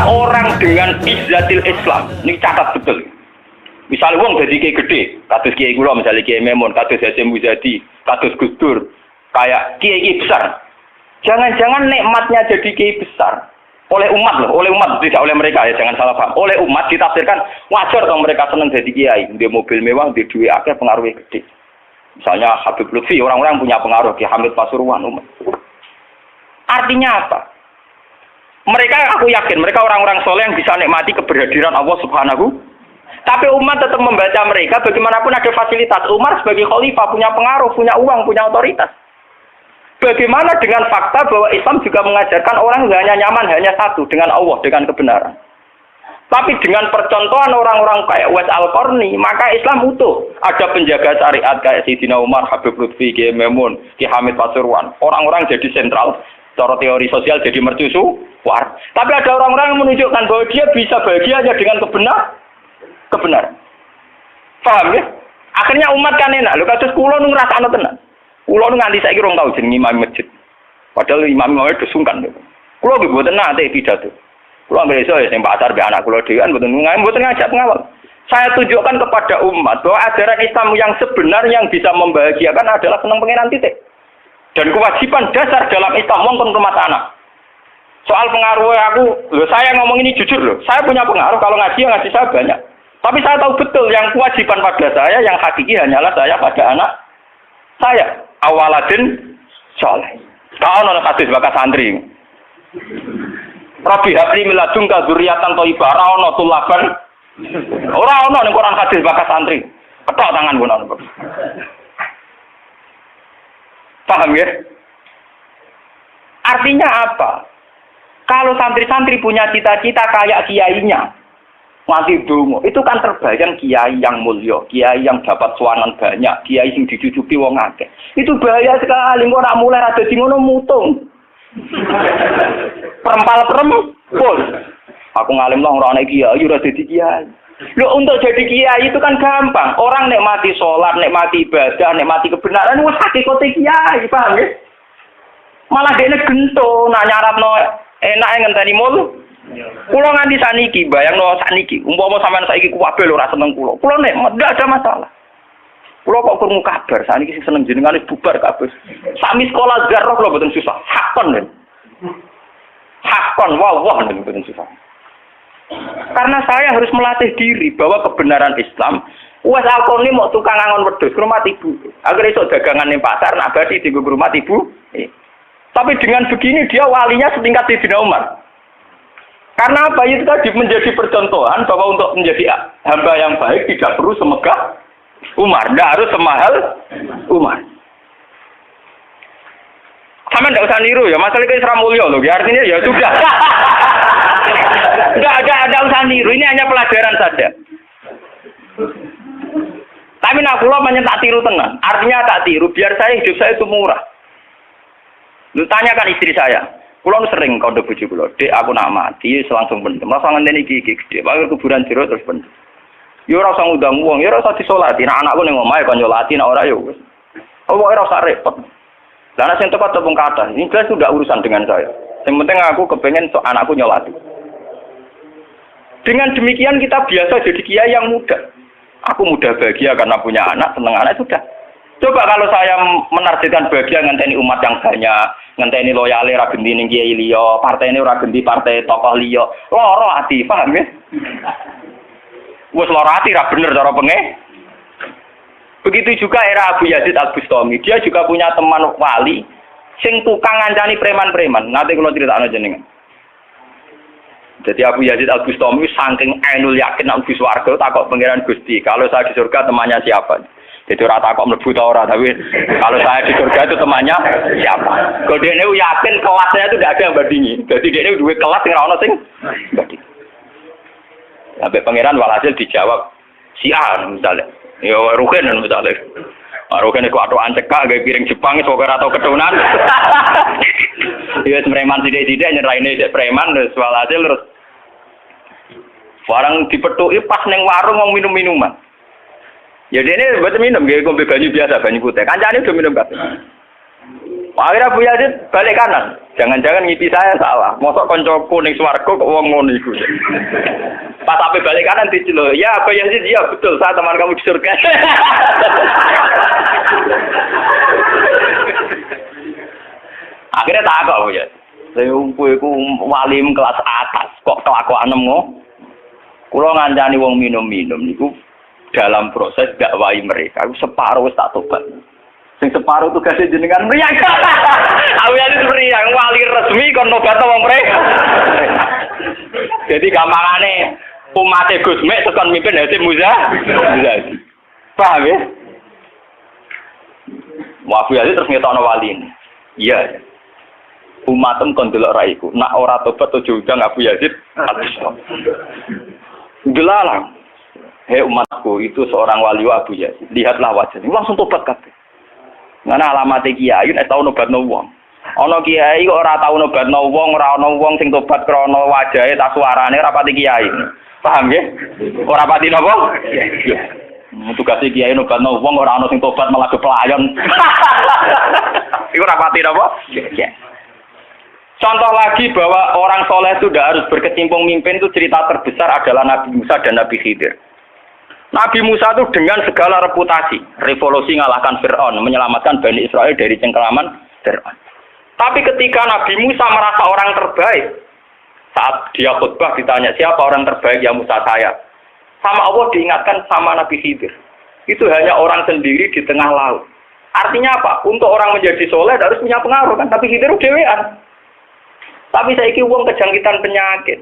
orang dengan izzatil Islam, ini catat betul. Misalnya wong jadi kiai gede, kados kiai kula misalnya kiai Memun, kados Hasyim Muzadi, kados Gus Dur, kayak kiai besar. Jangan-jangan nikmatnya jadi kiai besar oleh umat loh, oleh umat tidak oleh mereka ya, jangan salah paham. Oleh umat ditafsirkan wajar dong mereka senang jadi kiai, dia mobil mewah, dia duit akeh, pengaruhnya gede. Misalnya Habib Lutfi, orang-orang yang punya pengaruh, Ki Hamid Pasuruan umat. Artinya apa? Mereka, aku yakin mereka orang-orang soleh yang bisa nikmati keberhadiran Allah Subhanahu. Tapi umat tetap membaca mereka, bagaimanapun ada fasilitas. Umar sebagai khalifah punya pengaruh, punya uang, punya otoritas. Bagaimana dengan fakta bahwa Islam juga mengajarkan orang hanya nyaman, hanya satu, dengan Allah, dengan kebenaran. Tapi dengan percontohan orang-orang kayak Uwais Al-Qarni, maka Islam utuh. Ada penjaga syariat kayak Sayyidina Umar, Habib Lutfi, Ki Memun, Ki Hamid Pasuruan. Orang-orang jadi sentral, cara teori sosial jadi mercusuar. Tapi ada orang-orang yang menunjukkan bahwa dia bisa bahagia hanya dengan kebenaran. Paham ya? Akhirnya umat kan enak. Lho kados kula nu ngrasakno tenan. Kula nu nganti saiki rong tau jeneng imam masjid. Padahal imam-imam itu sungkan. Kula nggih mboten nate pidato. Kula nggih iso ya sing pasar be anak kula dhewean mboten ngajak pengawal. Saya tunjukkan kepada umat bahwa ajaran Islam yang sebenar yang bisa membahagiakan adalah senang pengenan titik. Dan kewajiban dasar dalam Islam wong kon rumah tanah. Soal pengaruh aku, saya ngomong ini jujur loh. Saya punya pengaruh kalau ngaji saya banyak. Tapi saya tahu betul yang kewajiban pada saya, yang hakiki hanyalah saya pada anak saya. Awaladin soleh. Kau nol hadis bakas santri. Rabbi habli miladunka dzurriatan thayyibah. Ora ono tulaban. Ora ono ning Quran hadis bakas santri. Ketok tangan ngono. Paham ya? Artinya apa? Kalau santri-santri punya cita-cita kayak kiainya, mati dungo, itu kan terbayang kiai yang mulia, kiai yang dapat suanan banyak, kiai yang dicucuki wong akeh. Itu bahaya sekali, kok ora mulai ada di ngono mutung. Perempal-perempul. Aku ngalim lah ora ana kiai, ora dadi kiai. Loh, untuk jadi kiai itu kan gampang. Orang nikmati sholat, nikmati ibadah, nikmati kebenaran, wis hakikate kiai, paham ya? Malah dene gento, nak nyaratno enak ngenteni mul. Kulo nganti saniki, bayangno saniki, umpama sampean saiki kuwabe lho ora seneng kulo. Kulo nek ndak ada masalah. Kulo kok krungu kabar, saniki sing seneng jenengane bubar kabeh. Sami sekolah garah kulo mboten susah. Hakon lho. Hakon wah mboten susah. Karena saya harus melatih diri bahwa kebenaran Islam, Uwais Al-Qarni mau tukang angon wedhus ke rumah ibu. Agar esuk dagangan ning pasar nak badi di rumah ibu. Tapi dengan begini dia walinya setingkat Sayyidina Umar. Karena apa? Itu tadi menjadi percontohan bahwa untuk menjadi hamba yang baik tidak perlu semegah Umar, tidak harus semahal Umar. Sama tidak usah niru ya, masalah itu Isra Mulya loh, ya artinya ya sudah. Tidak usah niru, ini hanya pelajaran saja. Tapi nak kula banyak tak tiru tenan, artinya tak tiru, biar hidup saya itu murah. Lu tanyakan istri saya. Kulo sering kode bojo kulo, "Dek, aku nak mati langsung pendem. Rasa ngenteni iki gede, bae kuburan jero terus pendem." Yo ora usah ngundang wong, yo ora usah disolati. Nek anakku ning omahe kon nyolati, nek ora yo wis. Oh, ora usah repot. Lah nek sing tepat tepung kata, ini jelas sudah urusan dengan saya. Yang penting aku kepengen anakku nyolati. Dengan demikian kita biasa jadi kiai yang muda. Aku mudah bahagia karena punya anak, seneng anak sudah. Coba kalau saya menargetkan bahagia ngenteni umat yang banyak, ngenteni loyale ra genti ning kiai liya, partene ora genti partai tokoh liya. Loro ati, paham ya? Wes loro ati ra bener cara penge. Begitu juga era Abu Yazid Al-Bustami, dia juga punya teman wali sing tukang ngancani preman-preman. Nanti kula critakno jenengan. Jadi Abu Yazid Al-Bustami saking ainul yakin nang swarga takok pangeran Gusti, kalau saya di surga temannya siapa? Jadi ora takok mlebu ta ora, tapi kalau saya di surga itu temannya siapa? Kalau dia ini yakin kelasnya itu tidak ada yang bandingi. Jadi dia ini duwe kelas yang ora ono sing banding. Sampai pangeran walhasil dijawab si A misalnya. Ya Rukin misalnya. Rukin itu atuan cekak gawe piring Jepang iso ora tau ketunan. Ya preman sithik-sithik nyeraine dek preman terus walhasil terus barang dipethuki pas ning warung wong minum-minuman. Ya dia ini buat minum, dia ngombe banyu biasa, banyu putih. Kancane udah minum kabeh. Akhirnya Abu Yazid balik kanan. Jangan-jangan ngipi saya salah. Mosok koncoku ning swarga kok wong ngono iku. Pas sampai balik kanan diceluk. Ya Abu Yazid, ya betul, saya teman kamu di surga. Akhirnya tak kok ya. Saya kowe iku walim kelas atas kok kelakuanem ngono. Kula ngancani wong minum-minum niku dalam proses dakwahi mereka. Aku separuh wis tak tobat. Sing separuh tugasnya jenengan mriyang. Aku ya mriyang wali resmi kon tobat wong mereka. Jadi gampangane umat Gus Mek tekan mimpin Hasim Muzadi. Paham ya? Wabu ya terus ngetokno wali ini. Iya. Umatem kon delok ra iku. Nak ora tobat ojo udang Abu Yazid. Gelalang. Hei umatku, itu seorang wali Abu Yazid. Lihatlah wajahnya. Langsung tobat kabeh. Ngene alamate kiai nek tau nobatno wong. Ana kiai kok ora tau nobatno wong, ora ana wong sing tobat krana wajahe ta suarane ora pati kiai. Paham nggih? Ora pati napa? Iya. Tugas kiai nobatno wong ora ana sing tobat malah kepelayon. Iku ora pati napa? Iya. Contoh lagi bahwa orang soleh itu tidak harus berkecimpung mimpin, itu cerita terbesar adalah Nabi Musa dan Nabi Khidir. Nabi Musa itu dengan segala reputasi, revolusi ngalahkan Fir'aun, menyelamatkan Bani Israel dari cengkeraman Fir'aun. Tapi ketika Nabi Musa merasa orang terbaik, saat dia khutbah ditanya siapa orang terbaik, ya Musa saya. Sama Allah diingatkan sama Nabi Khidir. Itu hanya orang sendiri di tengah laut. Artinya apa? Untuk orang menjadi soleh harus punya pengaruh kan, tapi Khidir dewean. Tapi saiki wong kejangkitan penyakit.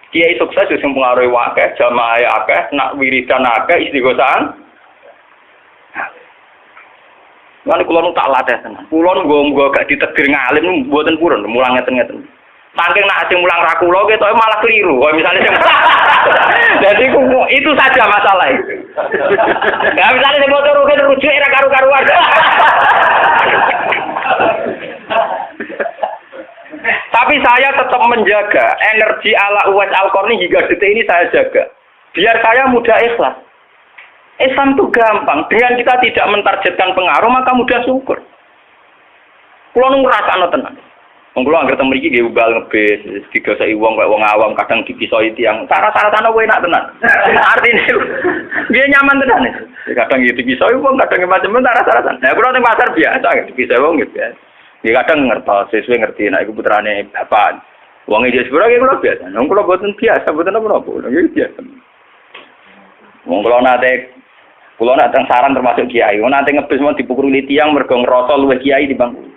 Kiai sukses sing pengaruhi akeh, jamaah akeh, nak wiridan akeh, istighosahan. Lan kula nu tak latih tenan. Kula nggo gak ditegir ngalim mboten purun, mulang ngeten-ngeten. Saking nak sing mulang ra kula ketoke malah keliru. Kaya misale sing Jadi itu saja masalah itu. Ya misalnya sing motor rujuk era karu-karuan. Tapi saya tetap menjaga energi ala Uwais Al-Qarni hingga detik ini saya jaga. Biar saya mudah ikhlas. Islam itu gampang. Dengan kita tidak mentargetkan pengaruh, maka mudah syukur. Kulo nu ngrasakno tenan. Wong kulo anggere teng mriki nggih ubal ngebis, digoseki wong kaya wong awam kadang dipisoi tiyang. Cara-carane kowe enak tenan. Artine dia nyaman tenan. Kadang dipisoi wong, kadang macam-macam cara-carane. Nah, kulo teng pasar biasa dipisoi wong gitu ya. Ya kadang ngertos, sesuai ngerti, nah itu putrane bapak. Wong iki sepuro iki kula biasa. Wong kula boten biasa, boten apa-apa. Nggih biasa. Wong kula nate teng saran termasuk kiai. Wong nate ngebis mau dipukuli tiyang mergo ngrasa luwih kiai dibanding.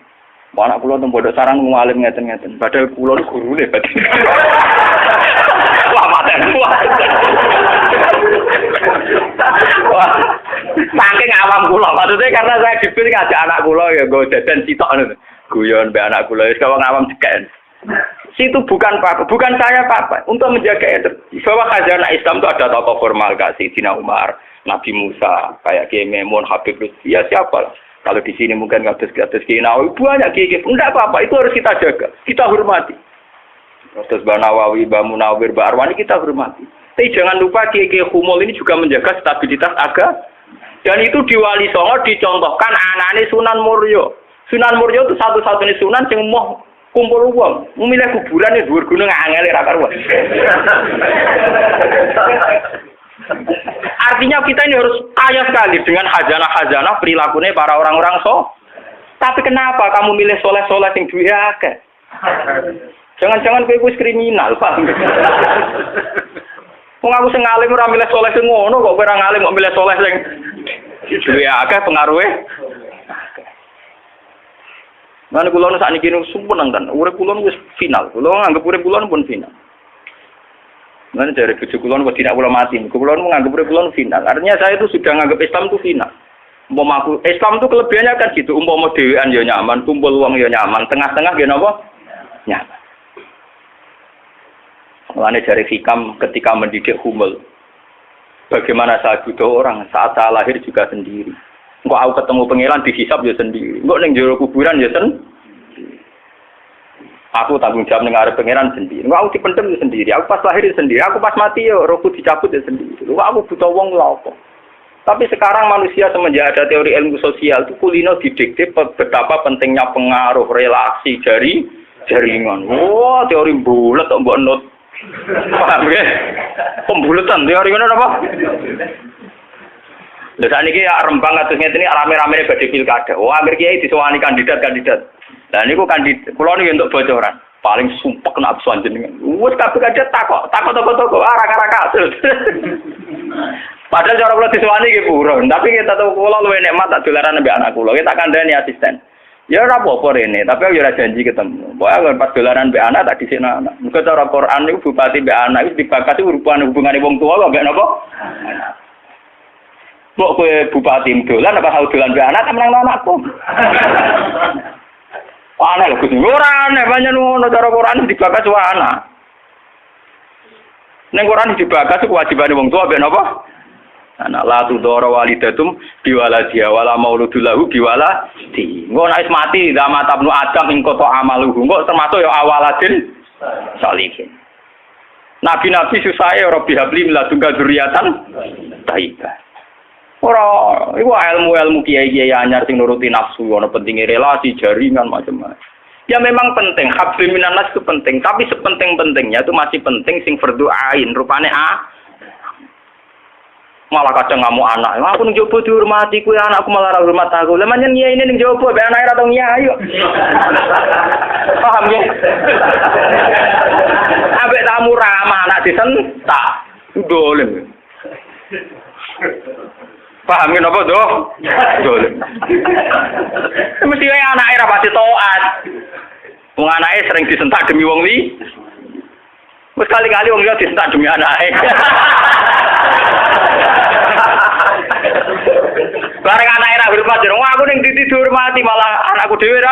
Wong anak kula teng pondok saran ngalim ngeten-ngeten. Padahal kula niku gurune batin. Wah, maten. Wah. Saking awam kula, maksudnya karena saya dipilih ngajak anak kula ya nggo jajan sitok ngono. Guyon mbek anak kula wis wong awam cekek. Situ bukan apa, bukan saya apa. Untuk menjaga energi. Bahwa khazanah Islam itu ada tokoh formal kayak Sayyidina Umar, Nabi Musa, kayak Kiai Memun, Habib Lutfi, ya siapa lah. Kalau di sini mungkin kados Kiai Nawawi banyak Kiai. Enggak apa-apa, itu harus kita jaga, kita hormati. Terus Mbak Nawawi, Mbak Munawir, Mbak Arwani kita hormati. Tapi jangan lupa Kiai Humul ini juga menjaga stabilitas agama. Dan itu di Wali Songo dicontohkan anane Sunan Muryo. Sunan Muryo itu satu-satunya sunan yang mau kumpul uang, memilih kuburan di dhuwur gunung angel ra karuan. Artinya kita ini harus kaya sekali dengan khazanah-khazanah perilakunya para orang-orang Tapi kenapa kamu milih soleh-soleh yang duwe akeh? Jangan-jangan kowe wis kriminal, Pak. Wong aku sing ngalim ora milih soleh sing ngono kok kowe ora ngalim kok milih soleh sing duwe akeh pengaruhe. Lan kula sak niki nu sumpun kan, urip kula wis final. Kula nganggep urip kula pun final. Lan dari bojo kula kok tidak kula mati. Kula nganggep urip kula final. Artinya saya itu sudah nganggep Islam itu final. Umpama aku Islam itu kelebihannya kan gitu. Umpama dhewean ya nyaman, kumpul wong ya nyaman, tengah-tengah ya napa? Nyaman. Mulane dari hikam ketika mendidik Humul. Bagaimana saya butuh orang saat saya lahir juga sendiri. Engko aku ketemu pangeran dihisab ya sendiri. Engko ning jero kuburan ya sendiri. Aku tanggung jawab ning arep pangeran sendiri. Engko aku dipendem ya sendiri. Aku pas lahir ya sendiri. Aku pas mati ya rohku dicabut ya sendiri. Engko aku butuh wong lha apa? Tapi sekarang manusia semenjak ada teori ilmu sosial itu kulino didikte betapa pentingnya pengaruh relasi jaringan. Wah, teori bulat kok mbok not. Paham ya? Pembulatan teori ngono apa? Lha saniki ya Rembang kados ngene iki rame-rame badhe pilkada. Oh, akhir kiai disowani kandidat-kandidat. Lah niku kandidat kula niki entuk bocoran. Paling sumpek nek absuan jenengan. Wes kabeh kandidat takok toko-toko arah-arah kasus. Padahal cara kula disowani nggih buron, tapi kita tahu kula luwih nikmat tak dolaran ambek anak kula. Kita kandhani asisten. Ya ora apa-apa rene, tapi aku ora janji ketemu. Pokoke pas dolaran ambek anak tak dhisikno anak. Muga cara Quran niku bupati ambek anak wis dibakati hubungane wong tuwa kok ambek napa? Kok kowe bupati dolan apa tau dolan ambek anak menang anakku. Aneh lho Gus. Ora aneh banyak ngono cara Quran dibakas wae anak. Ning Quran dibakas kewajibane wong tuwa ambek napa? Anak la tudoro walidatum biwaladiha wala mauludul lahu biwaladi. Engko nek mati zaman tabnu Adam ing kota amaluhu. Engko termasuk ya awaladin salihin. Nabi-nabi susahe ora bihabli miladungga dzurriatan thayyibah. Ora iku ilmu-ilmu kiai-kiai anyar sing nuruti nafsu, ana pentinge relasi, jaringan macam-macam. Ya memang penting, habli minanas itu penting, tapi sepenting-pentingnya itu masih penting sing fardhu ain, rupane malah kadang ngamuk anak. Aku ning jowo dihormati kuwi anakku malah ora hormat aku. Lah manjen nyai ning jowo be anake ora tau nyai kok. Paham ya? Ambek tamu ramah anak disentak. Dolen. Paham ya napa, Dok? Dolen. Mesti wae anake ora pati taat. Wong anake sering disentak demi wong li. Wis kali-kali wong liya disentak demi anake. Bareng anak era hormat jero aku ning dihormati malah anakku dhewe ra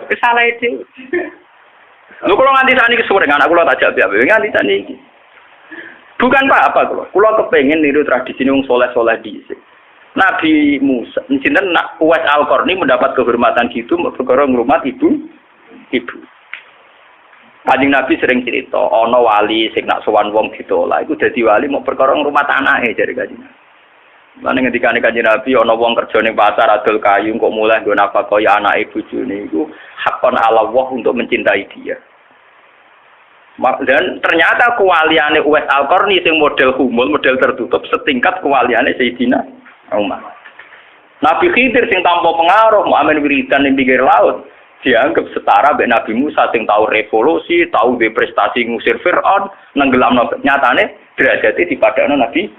kesalah iki. Lho kula nganti sakniki kesuwen anak kula tak jak piye nganti sakniki. Bukan apa-apa kula. Kula kepengin niru tradisi wong saleh-saleh dhisik. Nabi Musa, sinten Uwais Al-Qarni mendapat kehormatan gitu perkara ngrumat ibu. Kanjeng Nabi sering cerita, ana wali sing nak sowan wong ditolak iku dadi wali mau perkara ngrumat anake jare kanjeng. Lan ngendikane Kanjeng Nabi ana wong kerja ning pasar adol kayu kok mulai nggo nafkahi anake bojone iku hakon ala Allah untuk mencintai dia. Dan ternyata kewaliane Uwais Al-Qarni sing model humul, model tertutup setingkat kewaliane Sayyidina Umar. Nabi Khidir sing tanpa pengaruh muamen wiridan ning pinggir laut dianggap setara mbek Nabi Musa sing tahu revolusi, tahu prestasi ngusir Firaun, nenggelamno nyatane derajate dipadakno Nabi.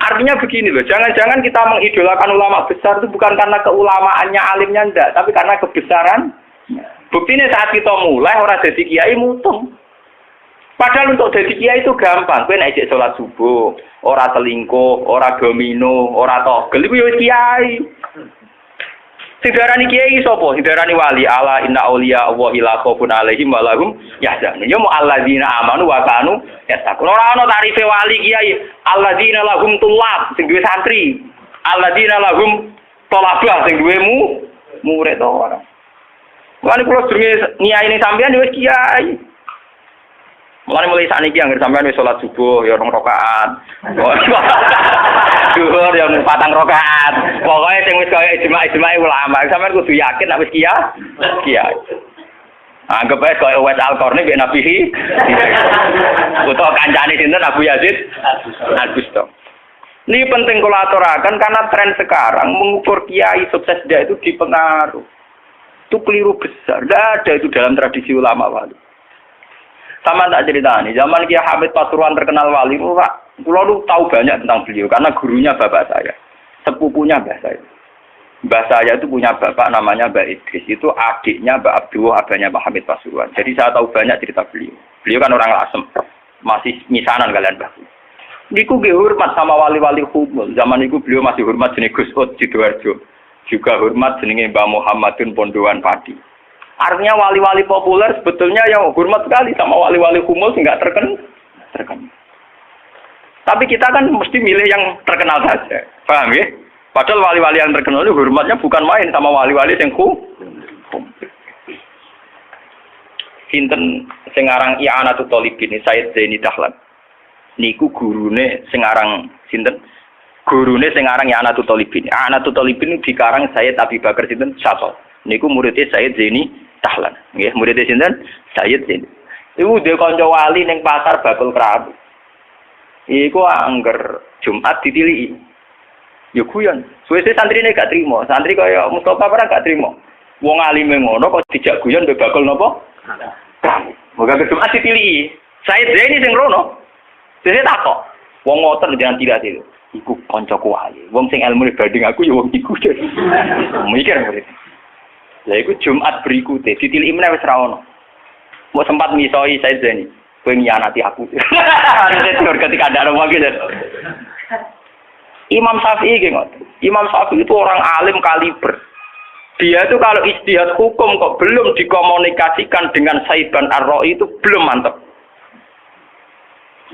Artinya begini loh, jangan-jangan kita mengidolakan ulama besar itu bukan karena keulamaannya alimnya enggak, tapi karena kebesaran. Buktinya saat kita mulai orang jadi kiai mutung. Padahal untuk jadi kiai itu gampang. Kowe nek salat subuh, ora selingkuh, ora domino, ora togel iku ya wis kiai. Sing diarani kiai sapa? Sing diarani wali ala inna auliya Allahi la khaufun alaihim wa lahum yahzanun. Ya mu alladzina amanu wa kanu yattaqun. Ora ana tarife wali kiai. Alladzina lahum tulab sing duwe santri. Alladzina lahum thalabah sing duwe murid ora. Mulane kula sedurunge nyai ning sampeyan wis kiai. Mulane mulai sakniki anggere sampeyan wis salat subuh ya 2 rakaat. Zuhur ya 4 rakaat. Pokoke sing wis kaya ijma' ulama, sampeyan kudu yakin nek wis kiai. Anggap ae kaya Uwais Al-Qarni mek Nabi utawa kancane sinten Abu Yazid Al-Bustami. Ini penting kula aturaken karena tren sekarang mengukur kiai sukses dia itu dipengaruh. Itu keliru besar. Tidak ada itu dalam tradisi ulama wali. Sama tak cerita nih, zaman Kiai Hamid Pasuruan terkenal wali, Pulau lu tahu banyak tentang beliau karena gurunya bapak saya, sepupunya mbah saya. Mbah saya itu punya bapak namanya Mbak Idris, itu adiknya Mbak Abdullah, abahnya Mbak Hamid Pasuruan. Jadi saya tahu banyak cerita beliau. Beliau kan orang Lasem, masih misanan kalian Mbah. Niku nggih hormat sama wali-wali humul. Zaman itu beliau masih hormat jenenge Gus Ud Sidoarjo. Juga hormat jenenge Mbah Muhammadun Pondoan Padi. Artinya wali-wali populer sebetulnya yang hormat sekali sama wali-wali humul sing enggak terkenal. Tapi kita kan mesti milih yang terkenal saja. Paham ya? Padahal wali-wali yang terkenal itu hormatnya bukan main sama wali-wali yang Sinten sing aran I'anatul Thalibin Sayyid Zaini Dahlan. Niku gurune sing aran sinten Gurune sing aran ya Anatul Talibin. Anatul Talibin dikarang Sayyid Abi Bakar sinten Syatol. Niku muridé Sayyid Zaini Tahlan. Nggih, muridé sinten Sayyid Zaini. Iku dhe kanca wali ning pasar bakul kerabu. Iku angger Jumat ditiliki. Ya guyon. Suwe-suwe santrine gak trimo. Santri kaya Mustofa ora gak trimo. Wong alime ngono kok dijak guyon mbek bakul napa? Moga Jumat ditiliki. Sayyid Zaini sing rono. Dene takok. Wong ngoten jangan tidak itu. Iku kancaku wae. Wong sing ilmu banding aku ya wong iku. Mikir murid. Lah iku Jumat berikutnya ditiliki meneh wis ra ono. Mau sempat misoi saya Zeni. Kowe nyianati aku. Itu ketika ada orang gitu. Imam Syafi'i gitu. Imam Syafi'i itu orang alim kaliber. Dia itu kalau ijtihad hukum kok belum dikomunikasikan dengan Saiban Ar-Ra'i itu belum mantap.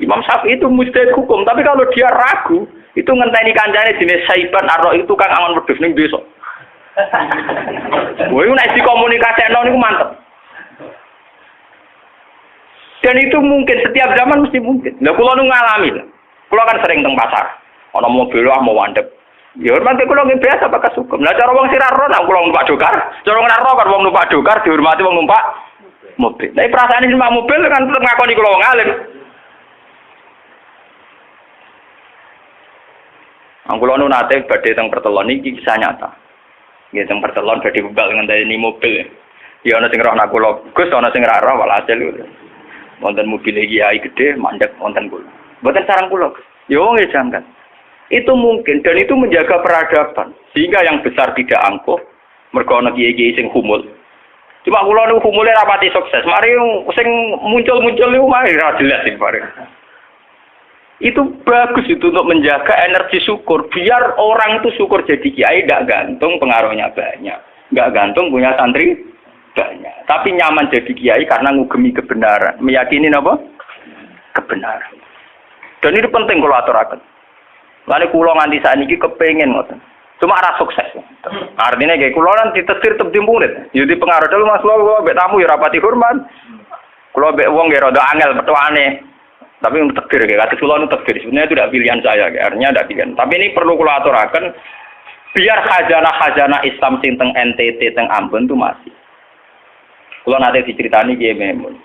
Imam Syafi'i itu mujtahid hukum, tapi kalau dia ragu, itu ngenteni kancane jenis Saiban Ar-Ra'i itu kang angon wedhus ning desa. Wah, nek dikomunikasikno niku mantep. Dan itu mungkin setiap zaman mesti mungkin. Lah kula nu ngalami. Kula kan sering teng pasar. Ana mobil lah mau wandep. Ya hormati kula nggih biasa bakas hukum. Lah cara wong sira ro nang kula numpak dokar, cara ora ro kan wong numpak dokar dihormati wong numpak mobil. Lah perasaane numpak mobil kan tetep ngakoni kula wong alim. Angkulo nu nate badhe teng pertelon iki kisah nyata. Nggih teng pertelon badhe bebal ngenteni mobil. Ya ana sing roh nak kula, Gus ana sing ra roh walhasil. Wonten mobil kiai gede mandek wonten kula. Mboten sareng kula. Ya wong jangkan. Itu mungkin dan itu menjaga peradaban. Sehingga yang besar tidak angkuh mergo ana kiai-kiai sing humul. Cuma kula niku humule rapati sukses. Mari sing muncul-muncul niku mari ra jelas iki bareng. Itu bagus itu untuk menjaga energi syukur. Biar orang itu syukur jadi kiai tidak gantung pengaruhnya banyak. Nggak gantung punya santri banyak. Tapi nyaman jadi kiai karena ngugemi kebenaran. Meyakini apa? Kebenaran. Dan itu penting kalau aturaken. Lalu kulo nganti saat ini kepengen ngoten. Cuma arah sukses. Artinya kayak kulo nanti tetir tetep murid. Jadi pengaruh dulu mas kulo mbek tamu ya rapati hormat. Kulo mbek wong ya rada angel petuane. Tapi untuk takdir kayak kata kulo untuk takdir. Sebenarnya itu tidak pilihan saya. Artinya tidak pilihan. Tapi ini perlu kulo aturaken. Biar khazanah Islam sing teng NTT teng Ambon itu masih. Kulo nanti diceritani Kiai Memun.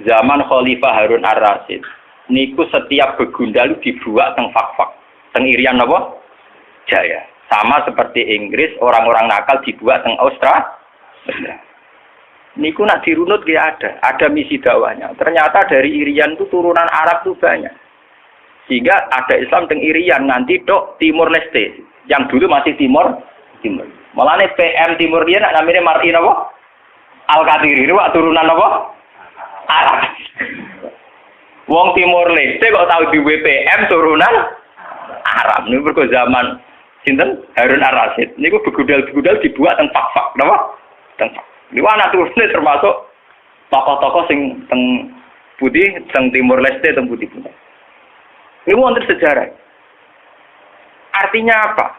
Zaman Khalifah Harun Ar-Rasyid. Niku setiap begundal dibuat teng fak-fak. Teng Irian apa? Jaya. Sama seperti Inggris, orang-orang nakal dibuat teng Australia. Niku nak dirunut dia ada misi dakwahnya. Ternyata dari Irian itu turunan Arab itu banyak. Sehingga ada Islam teng Irian nanti dok Timur Leste. Yang dulu masih Timur. Malah nih PM Timur dia nak namanya Martin apa? Al-Qadiri itu turunan apa? Arab. Wong Timur Leste kok tahu di WPM turunan Arab. Ini berko zaman sinten Harun Ar-Rasyid. Niku begudal-begudal dibuat teng fak-fak, napa? Teng fak. Niku anak turune termasuk tokoh-tokoh sing teng putih, teng Timur Leste, teng putih. Niku wonten sejarah. Artinya apa?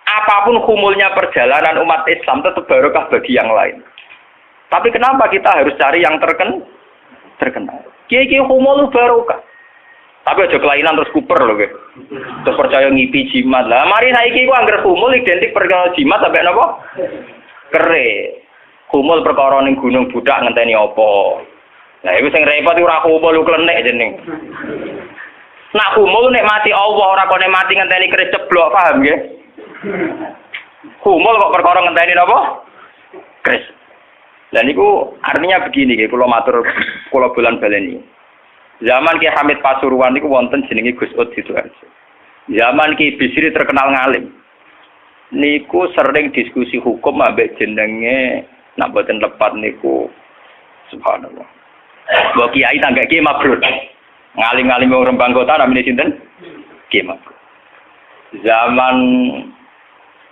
Apapun kumulnya perjalanan umat Islam tetap barokah bagi yang lain. Tapi kenapa kita harus cari yang terkenal? Kiai-kiai kumul barokah. Tapi aja kelainan terus kuper loh, guys. Terus percaya ngipi jimat lah. Mari saiki ku angger kumul identik perkara jimat sampai napa? Kere. Kumul perkara ning gunung budak ngenteni apa? Lah iku sing repot ora kumul klenek jeneng. Nak kumul nek mati Allah ora kok nek mati ngenteni keris ceblok, paham nggih? Kumul kok perkara ngenteni napa? Keris. Lah niku artinya begini nggih, kula matur kula bulan baleni. Zaman Ki Hamid Pasuruan niku wonten jenenge Gus Ud Sidoarjo. Zaman Ki Bisri terkenal ngalim. Niku sering diskusi hukum ambek jenenge nak boten lepat niku subhanallah. Mbok kiai tangga Ki Mabrur. Ngalim-ngalim wong Rembang Kota namine sinten? Ki Mabrur. Zaman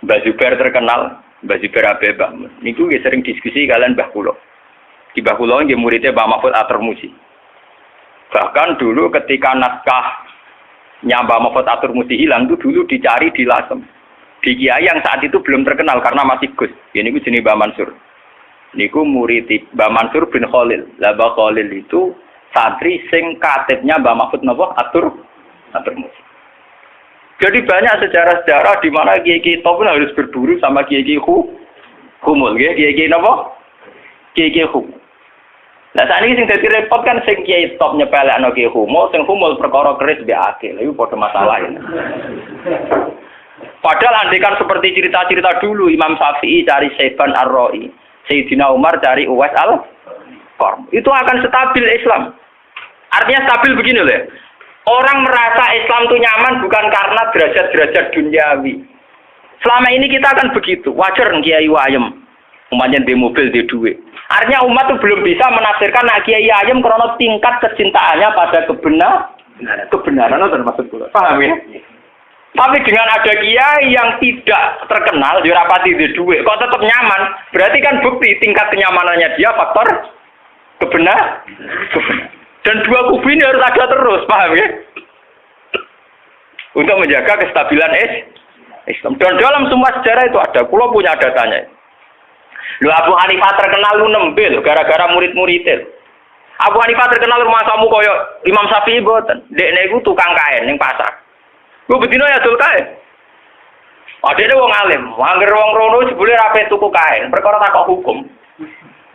Mbah Zubair terkenal, Mbah Zubair Abebah. Niku nggih sering diskusi kalian Mbah kula. Ki Mbah kula nggih muridé Mbah Mahfud Atur-Musi. Bahkan dulu ketika naskah Mbah Mahfud Atur-Musi hilang itu dulu dicari di Lasem. Di kiai yang saat itu belum terkenal karena masih Gus. Ini ku jenis Mbah Mansur. Niku murid Mbah Mansur bin Khalil. Lah Mbah Khalil itu santri sing katibnya Mbah Mahfud napa Atur-Musi. Jadi banyak sejarah-sejarah di mana kiai-kiai top pun harus berburu sama kiai-kiai humul, kiai-kiai napa? Kiai-kiai humul. Nah saat ini sing dadi repot kan sing kiai top nyepelekno kiai humul, sing humul perkara keris mbek akil. Iku padha masalah ini. Padahal andekan seperti cerita-cerita dulu Imam Syafi'i cari Saiban Ar-Ra'i, Sayyidina Umar cari Uwais Al-Qarn. Itu akan stabil Islam. Artinya stabil begini loh. Orang merasa Islam itu nyaman bukan karena derajat-derajat duniawi. Selama ini kita akan begitu. Wajar kiai ayem. Umpamanya di mobil, di duit. Artinya umat itu belum bisa menafsirkan nak kiai ayem karena tingkat kecintaannya pada kebenaran itu termasuk pula. Paham ya? Tapi dengan ada kiai yang tidak terkenal di rapati di duit, kok tetap nyaman? Berarti kan bukti tingkat kenyamanannya dia faktor kebenaran. Dan dua kubu ini harus ada terus, paham ya? Untuk menjaga kestabilan Islam. Dan dalam semua sejarah itu ada. Kulo punya datanya. Lu Abu Hanifah terkenal lu nembe lho gara-gara murid-muridnya. Abu Hanifah terkenal rumah kamu koyo Imam Syafi'i boten. Dekne iku tukang kain ning pasar. Lu bedino ya dul kain. Adene wong alim, angger wong rono jebule rape tuku kain, perkara takok hukum.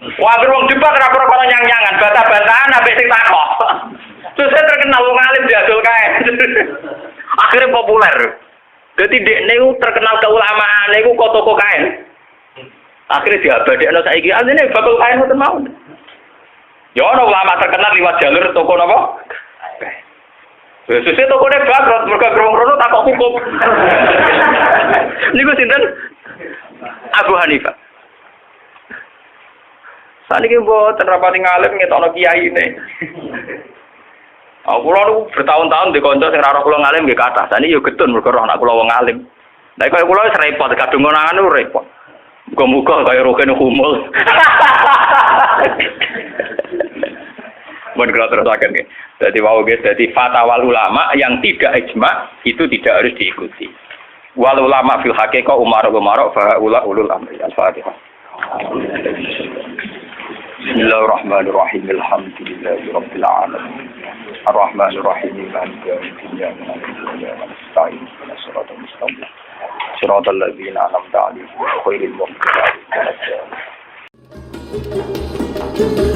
Angger wong debat ra perkara nyang-nyangan, bantah-bantahan ambek sing takok. Terus terkenal wong alim dia dul kain. Akhirnya populer. Jadi dekne iku terkenal keulamaan iku kok toko kain. Akhirnya diabadekno saiki asline bakal kain mboten mau. Ya ana ulama terkenal liwat jalur toko napa? Sesuk tokone bangkrut mergo grong rono takok hukum. Niku sinten? Abu Hanifah. Saniki mboten rapati ngalim ngetokno kiyaine. Aku kula bertahun-tahun di kanca sing ora ora kula ngalim nggih kathah. Saniki yo getun mergo ora anak kula wong alim. Lah kaya kula wis repot kadung ngonangan repot. Muga-muga kaya roken humul. Mun kula terusaken nggih. Dadi wau nggih dadi fatwa ulama yang tidak ijma itu tidak harus diikuti. Wal ulama fil haqiqah umar fa ulul amri. Al-Fatihah. Bismillahirrahmanirrahim. Alhamdulillahirabbil alamin. Ar-Rahmanir-Rahim. Maliki yaumiddin. Iyyaka na'budu wa iyyaka nasta'in. Ihdinas siratal mustaqim. Siratal ladzina an'amta 'alaihim ghairil maghdubi 'alaihim waladdallin.